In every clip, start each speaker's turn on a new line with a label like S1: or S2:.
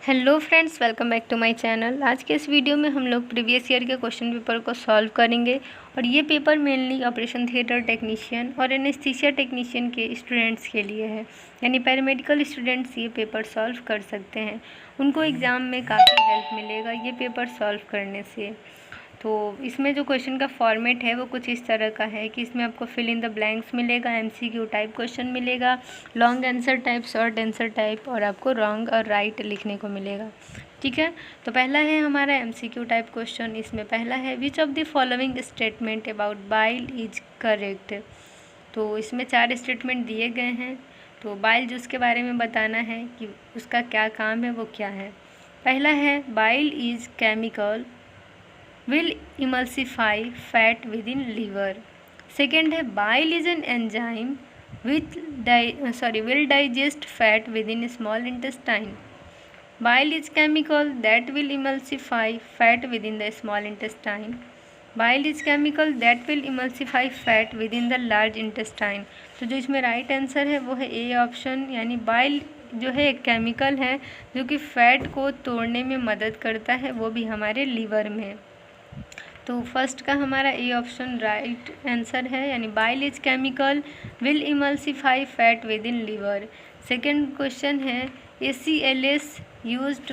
S1: Hello friends, welcome back to my channel. आज के इस वीडियो में हम लोग प्रीवियस ईयर के क्वेश्चन पेपर को सॉल्व करेंगे और ये paper mainly operation theatre technician और एनेस्थीसिया टेक्नीशियन के स्टूडेंट्स के लिए है। यानी पैरामेडिकल स्टूडेंट्स ये पेपर सॉल्व कर सकते हैं, उनको एग्ज़ाम में काफ़ी हेल्प मिलेगा ये पेपर सॉल्व करने से। तो इसमें जो क्वेश्चन का फॉर्मेट है वो कुछ इस तरह का है कि इसमें आपको फिल इन द ब्लैंक्स मिलेगा, एमसीक्यू टाइप क्वेश्चन मिलेगा, long answer type, short answer type और आपको रॉन्ग और राइट लिखने को मिलेगा। ठीक है, तो पहला है हमारा एमसीक्यू टाइप क्वेश्चन। इसमें पहला है which of the following statement about bile is correct. तो इसमें 4 स्टेटमेंट दिए गए हैं, तो बाइल जूस के बारे में बताना है कि उसका क्या काम है, वो क्या है। पहला है bile is chemical will emulsify fat within liver. Second है bile is an enzyme will digest fat within small intestine. Bile is chemical that will emulsify fat within the small intestine. Bile is chemical that will emulsify fat within the large intestine. तो जो इसमें right answer है वो है A option, यानी bile जो है एक केमिकल है जो कि फैट को तोड़ने में मदद करता है, वो भी हमारे लीवर में। तो फर्स्ट का हमारा ए ऑप्शन राइट आंसर है, यानी bile is chemical will emulsify fat within liver. Second question है ACLS यूज्ड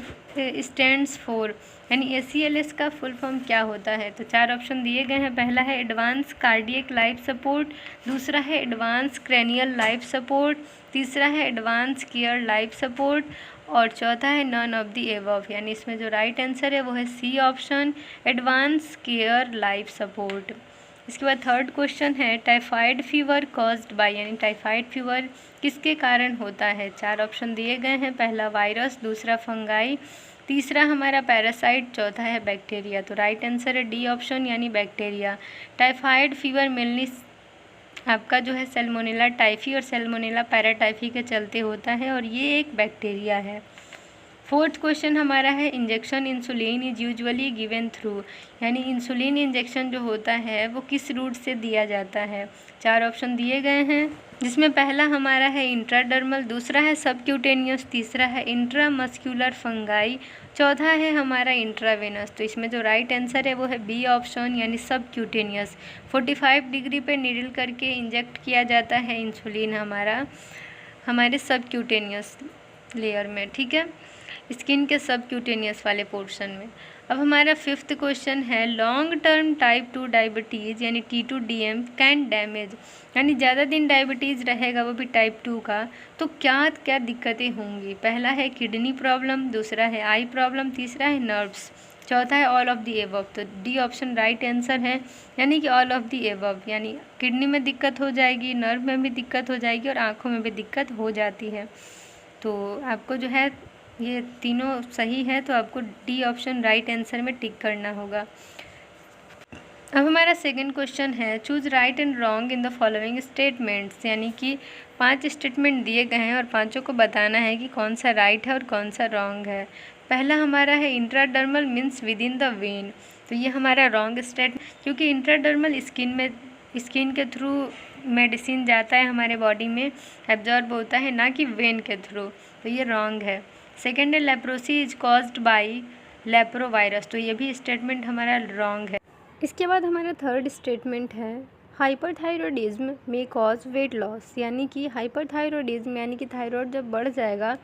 S1: स्टैंड्स फॉर, यानी ACLS का फुल फॉर्म क्या होता है। तो 4 ऑप्शन दिए गए हैं। पहला है एडवांस कार्डियक लाइफ सपोर्ट, दूसरा है एडवांस क्रेनियल लाइफ सपोर्ट, तीसरा है एडवांस केयर लाइफ सपोर्ट और चौथा है नन ऑफ द एबव, यानी इसमें जो राइट आंसर है वो है C option, advance care life support. इसके बाद थर्ड क्वेश्चन है टाइफाइड फीवर कॉज्ड बाय, यानी टाइफाइड फीवर किसके कारण होता है। 4 ऑप्शन दिए गए हैं। पहला वायरस, दूसरा फंगाई, तीसरा हमारा पैरासाइट, चौथा है बैक्टीरिया। तो राइट आंसर है डी ऑप्शन, यानी बैक्टीरिया। टाइफाइड फीवर मेनली आपका जो है सैल्मोनेला टाइफी और सैल्मोनेला पैराटाइफी के चलते होता है और ये एक बैक्टीरिया है। फोर्थ क्वेश्चन हमारा है injection insulin is usually given through, यानी इंसुलिन इंजेक्शन जो होता है वो किस रूट से दिया जाता है। 4 ऑप्शन दिए गए हैं, जिसमें पहला हमारा है इंट्राडर्मल, दूसरा है सबक्यूटेनियस, तीसरा है इंट्रामस्कुलर फंगाई, चौथा है हमारा इंट्रावेनस। तो इसमें जो राइट आंसर है वो है बी ऑप्शन, यानी सबक्यूटेनियस। 45 डिग्री पे नीडल करके इंजेक्ट किया जाता है इंसुलिन हमारे सबक्यूटेनियस लेयर में, ठीक है, स्किन के सबक्यूटेनियस वाले पोर्शन में। अब हमारा फिफ्थ क्वेश्चन है लॉन्ग टर्म टाइप 2 डायबिटीज़ यानी T2DM कैन डैमेज, यानी ज़्यादा दिन डायबिटीज़ रहेगा वो भी टाइप 2 का, तो क्या क्या दिक्कतें होंगी। पहला है किडनी प्रॉब्लम, दूसरा है आई प्रॉब्लम, तीसरा है नर्व्स, चौथा है ऑल ऑफ द एबव। तो डी ऑप्शन राइट आंसर है, यानी कि ऑल ऑफ द एबव, यानी किडनी में दिक्कत हो जाएगी, नर्व में भी दिक्कत हो जाएगी और आँखों में भी दिक्कत हो जाती है। तो आपको जो है ये तीनों सही है, तो आपको डी ऑप्शन राइट आंसर में टिक करना होगा। अब हमारा सेकंड क्वेश्चन है choose right and wrong in the following statements, यानी कि 5 स्टेटमेंट दिए गए हैं और पांचों को बताना है कि कौन सा राइट है और कौन सा रॉन्ग है। पहला हमारा है intradermal means with in the when, तो ये हमारा रॉन्ग स्टेट, क्योंकि इंट्राडर्मल स्किन के थ्रू मेडिसिन जाता है हमारे बॉडी में, एब्जॉर्ब होता है, ना कि वेन के थ्रू, तो ये रॉन्ग है। सेकेंड है लेप्रोसी इज कॉज्ड बाई लेप्रोवायरस, तो ये भी स्टेटमेंट हमारा रॉन्ग है। इसके बाद हमारा थर्ड स्टेटमेंट है हाइपरथायरॉयडिज्म में कॉज वेट लॉस, यानी कि हाइपरथायरॉयडिज्म यानी कि थायराइड जब बढ़ जाएगा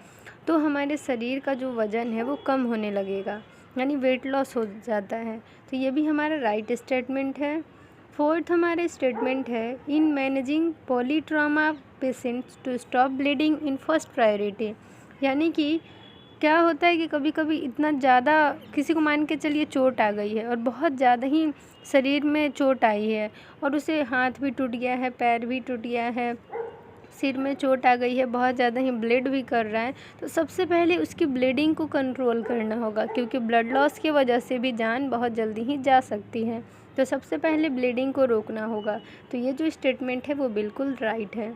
S1: तो हमारे शरीर का जो वज़न है वो कम होने लगेगा, यानी वेट लॉस हो जाता है, तो ये भी हमारा राइट स्टेटमेंट है। फोर्थ हमारे स्टेटमेंट है in managing polytrauma patients to stop bleeding in first priority, यानी कि क्या होता है कि कभी कभी इतना ज़्यादा किसी को मान के चलिए चोट आ गई है और बहुत ज़्यादा ही शरीर में चोट आई है और उसे हाथ भी टूट गया है, पैर भी टूट गया है, सिर में चोट आ गई है, बहुत ज़्यादा ही ब्लीड भी कर रहा है, तो सबसे पहले उसकी ब्लीडिंग को कंट्रोल करना होगा, क्योंकि ब्लड लॉस की वजह से भी जान बहुत जल्दी ही जा सकती है, तो सबसे पहले ब्लीडिंग को रोकना होगा। तो ये जो स्टेटमेंट है वो बिल्कुल राइट है।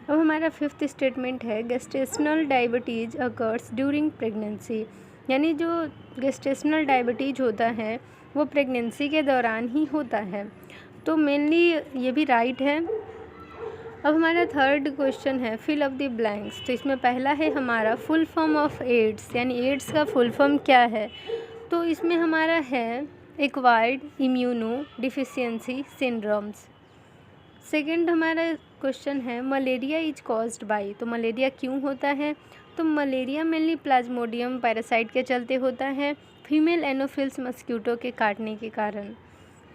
S1: अब हमारा फिफ्थ स्टेटमेंट है gestational diabetes occurs during pregnancy, यानी जो गेस्टेशनल डायबिटीज़ होता है वो प्रेगनेंसी के दौरान ही होता है, तो मेनली ये भी राइट है। अब हमारा थर्ड क्वेश्चन है फिल अप द ब्लैंक्स। तो इसमें पहला है हमारा फुल फॉर्म ऑफ एड्स, यानी एड्स का फुल फॉर्म क्या है। तो इसमें हमारा है acquired immuno deficiency syndromes. Second हमारा क्वेश्चन है मलेरिया इज कॉज्ड बाय। तो मलेरिया क्यों होता है। तो मलेरिया मेनली प्लाज्मोडियम पैरासाइट के चलते होता है, फीमेल एनोफिल्स मस्क्यूटो के काटने के कारण।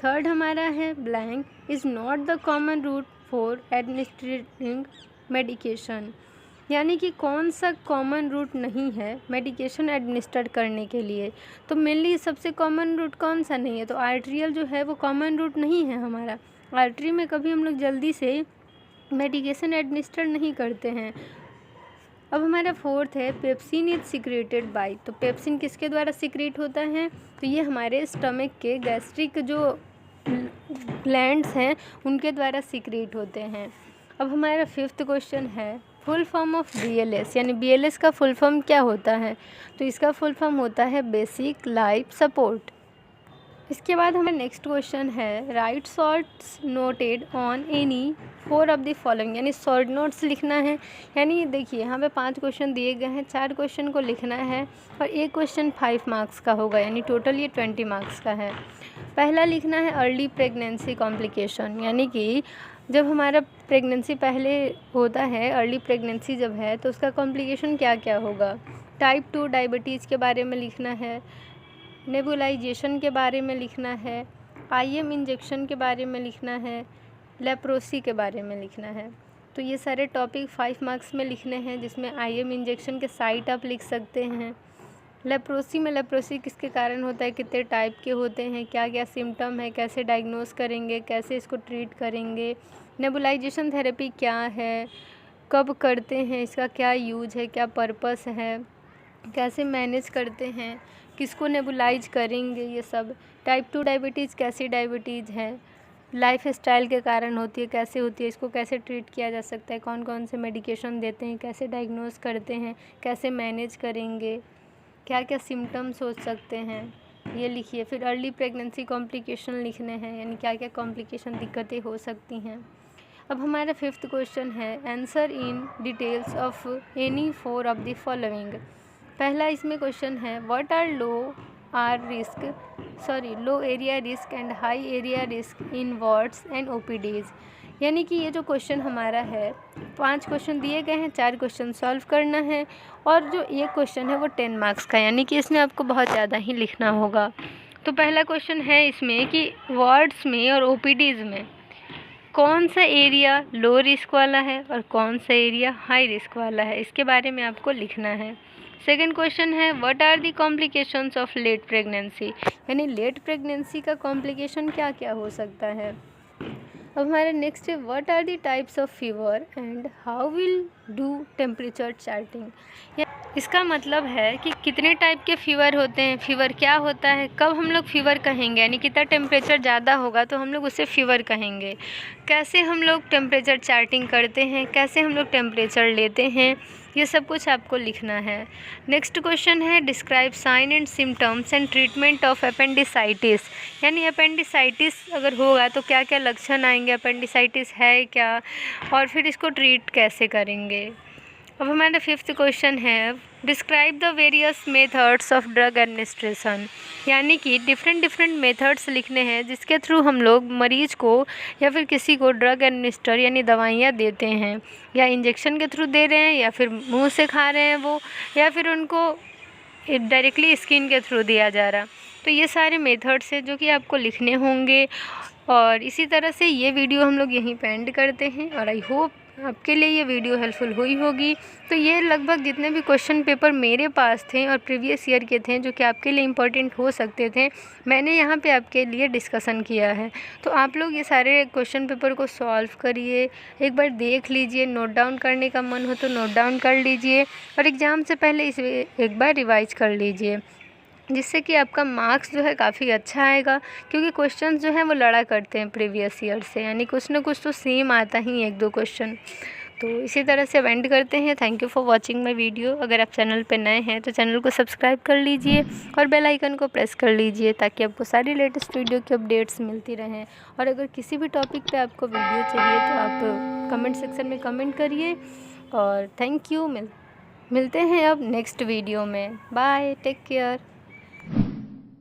S1: थर्ड हमारा है blank is not the common route for administrating medication, यानी कि कौन सा कॉमन रूट नहीं है मेडिकेशन एडमिनिस्टर करने के लिए। तो मेनली सबसे कॉमन रूट कौन सा नहीं है, तो आर्ट्रियल जो है वो कॉमन रूट नहीं है हमारा। आर्टरी में कभी हम लोग जल्दी से मेडिकेशन एडमिनिस्टर नहीं करते हैं। अब हमारा फोर्थ है पेप्सिन इज सिक्रेटेड बाय। तो पेप्सिन किसके द्वारा सिक्रेट होता है, तो ये हमारे स्टमक के गैस्ट्रिक जो ग्लैंड्स हैं उनके द्वारा सिक्रेट होते हैं। अब हमारा फिफ्थ क्वेश्चन है फुल फॉर्म ऑफ BLS, यानी BLS का फुल फॉर्म क्या होता है। तो इसका फुल फॉर्म होता है बेसिक लाइफ सपोर्ट। इसके बाद हमारा नेक्स्ट क्वेश्चन है right shorts noted on any 4 of the following, यानी शॉर्ट नोट्स लिखना है। यानी देखिए यहाँ पे 5 क्वेश्चन दिए गए हैं, 4 क्वेश्चन को लिखना है और एक क्वेश्चन 5 मार्क्स का होगा, यानी टोटल ये 20 मार्क्स का है। पहला लिखना है अर्ली प्रेगनेंसी कॉम्प्लिकेशन, यानी कि जब हमारा प्रेगनेंसी पहले होता है, अर्ली प्रेगनेंसी जब है तो उसका कॉम्प्लिकेशन क्या क्या होगा। टाइप 2 डायबिटीज़ के बारे में लिखना है, नेबुलाइजेशन के बारे में लिखना है, IM इंजेक्शन के बारे में लिखना है, लेप्रोसी के बारे में लिखना है। तो ये सारे टॉपिक 5 मार्क्स में लिखने हैं, जिसमें IM इंजेक्शन के साइट आप लिख सकते हैं। लेप्रोसी में लेप्रोसी किसके कारण होता है, कितने टाइप के होते हैं, क्या क्या सिम्टम है, कैसे डायग्नोस करेंगे, कैसे इसको ट्रीट करेंगे। नेबुलाइजेशन थेरेपी क्या है, कब करते हैं, इसका क्या यूज है, क्या पर्पस है, कैसे मैनेज करते हैं, किसको नेबुलाइज करेंगे, ये सब। टाइप 2 डायबिटीज़ कैसी डायबिटीज़ है, लाइफ स्टाइल के कारण होती है, कैसे होती है, इसको कैसे ट्रीट किया जा सकता है, कौन कौन से मेडिकेशन देते हैं, कैसे डायग्नोस करते हैं, कैसे मैनेज करेंगे, क्या क्या सिम्टम्स हो सकते हैं, ये लिखिए। फिर अर्ली प्रेगनेंसी कॉम्प्लिकेशन लिखने हैं, यानी क्या क्या कॉम्प्लिकेशन दिक्कतें हो सकती हैं। अब हमारा 5th क्वेश्चन है answer in details of any 4 of the following. पहला इसमें क्वेश्चन है what are low area risk and high area risk in wards and OPDs, यानी कि ये जो क्वेश्चन हमारा है 5 क्वेश्चन दिए गए हैं, 4 क्वेश्चन सॉल्व करना है और जो एक क्वेश्चन है वो 10 मार्क्स का, यानी कि इसमें आपको बहुत ज़्यादा ही लिखना होगा। तो पहला क्वेश्चन है इसमें कि वार्ड्स में और OPDs में कौन सा एरिया लो रिस्क वाला है और कौन सा एरिया हाई रिस्क वाला है, इसके बारे में आपको लिखना है। सेकेंड क्वेश्चन है what are the complications of late pregnancy, यानी लेट प्रेगनेंसी का कॉम्प्लिकेशन क्या क्या हो सकता है। अब हमारा नेक्स्ट है what are the types of fever and how will do temperature charting. इसका मतलब है कि कितने टाइप के फ़ीवर होते हैं, फ़ीवर क्या होता है, कब हम लोग फ़ीवर कहेंगे, यानी कितना टेम्परेचर ज़्यादा होगा तो हम लोग उसे फ़ीवर कहेंगे, कैसे हम लोग टेम्परेचर चार्टिंग करते हैं, कैसे हम लोग टेम्परेचर लेते हैं, ये सब कुछ आपको लिखना है। नेक्स्ट क्वेश्चन है describe sign and symptoms and treatment of appendicitis, यानी अपेंडिसाइटिस अगर होगा तो क्या क्या लक्षण आएंगे, अपेंडिसाइटिस है क्या और फिर इसको ट्रीट कैसे करेंगे। अब हमारा 5th क्वेश्चन है describe the various methods of drug administration, यानी कि डिफरेंट मेथड्स लिखने हैं जिसके थ्रू हम लोग मरीज को या फिर किसी को ड्रग एडमिनिस्टर यानी दवाइयाँ देते हैं, या इंजेक्शन के थ्रू दे रहे हैं या फिर मुंह से खा रहे हैं वो, या फिर उनको डायरेक्टली स्किन के थ्रू दिया जा रहा। तो ये सारे मेथड्स हैं जो कि आपको लिखने होंगे। और इसी तरह से ये वीडियो हम लोग यहीं पे एंड करते हैं और आई होप आपके लिए ये वीडियो हेल्पफुल हुई होगी। तो ये लगभग जितने भी क्वेश्चन पेपर मेरे पास थे और प्रीवियस ईयर के थे जो कि आपके लिए इम्पोर्टेंट हो सकते थे, मैंने यहाँ पे आपके लिए डिस्कसन किया है। तो आप लोग ये सारे क्वेश्चन पेपर को सॉल्व करिए, एक बार देख लीजिए, नोट डाउन करने का मन हो तो नोट डाउन कर लीजिए और एग्ज़ाम से पहले इसे एक बार रिवाइज कर लीजिए, जिससे कि आपका मार्क्स जो है काफ़ी अच्छा आएगा। क्योंकि क्वेश्चन जो हैं वो लड़ा करते हैं प्रीवियस ईयर से, यानी कुछ ना कुछ तो सेम आता ही 1-2 क्वेश्चन। तो इसी तरह से एंड करते हैं। Thank you for watching my video. अगर आप चैनल पे नए हैं तो चैनल को सब्सक्राइब कर लीजिए और बेल आइकन को प्रेस कर लीजिए ताकि आपको सारी लेटेस्ट वीडियो की अपडेट्स मिलती रहें। और अगर किसी भी टॉपिक पे आपको वीडियो चाहिए तो आप कमेंट सेक्शन में कमेंट करिए। और थैंक यू। मिलते हैं अब नेक्स्ट वीडियो में। Bye, take care.